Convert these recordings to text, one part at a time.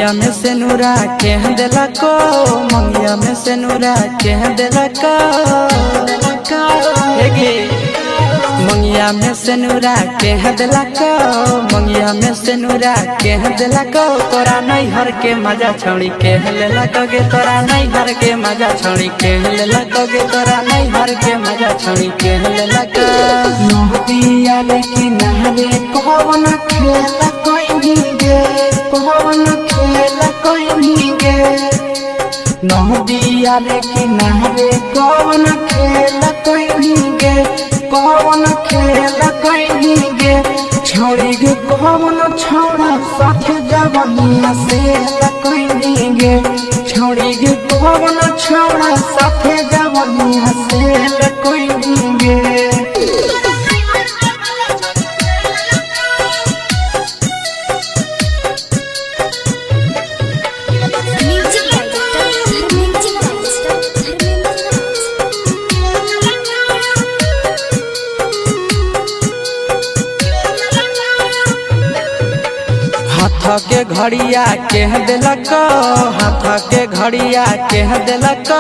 मंगिया में से नूरा कह दिला को, मंगिया में से नूरा कह दिला को, मंगिया में से नूरा कह दिला को, मंगिया में से नूरा कह दिला को। तोरा नहीं हर के मजा छोड़ी कह लेला कगे, तोरा नहीं हर के मजा छोड़ी कह लेला कगे, तोरा नहीं हर के मजा छोड़ी कह लेला को। नहदिया लेकिन नहरे कौन खेला कोई नहीं गे, कौन खेला कोई नहीं गे। नहदिया लेकिन नहरे कौन खेला कोई नहीं गे, कौन खेला कोई नहीं गे। छोड़ी गे कौन छोड़ा साथ जवनिया से कोई नहीं गे, छोड़ी गे कौन छोड़ा साथ जवनिया से कोई नहीं गे। हाथ के घड़िया कह दिलक, हाथ के घड़िया कह दिलक,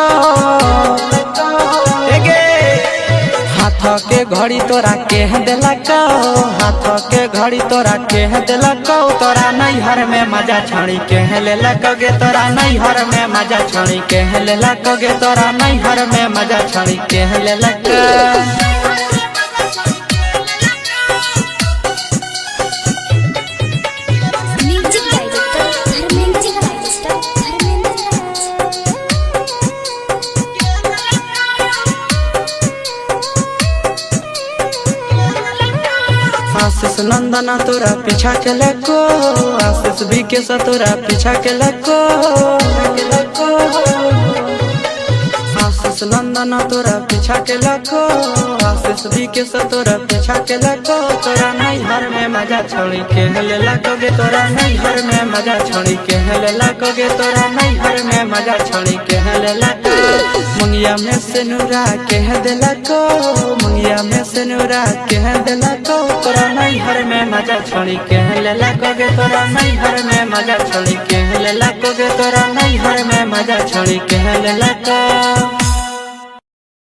हाथ के घड़ी तोरा कह दिलक, हाथ के घड़ी तोरा कह दिलक। तोरा नहीं हर में मजा छड़ी कह लेलक गे, तोरा नहीं हर में मजा छड़ी कह लेलक गे, तोरा नहीं हर में मजा छड़ी कह लेलक। आशीष नंदना तोरा पीछा के लको, आशीष भी के तोरा पीछा के लको, आशीष नंदना तोरा पीछा के लको, आशीष भी के तोरा पीछा के लको। तोरा नहीं हर में मजा छोड़ी कह लेलक गे, तोरा नहीं हर में मजा छोड़ी कह लेलक गे, तोरा नहीं हर में मजा छोड़ी कह लेलक। मंगिया में से नूरा कह दिलक, मंगिया में से नूरा कह दिलक। तोरा नहीं हर में मजा छोड़ी कह लेलक गे, तोरा नहीं हर में मजा छोड़ी कह लेलक गे, तोरा नहीं हर में मजा छोड़ी कह लेलक।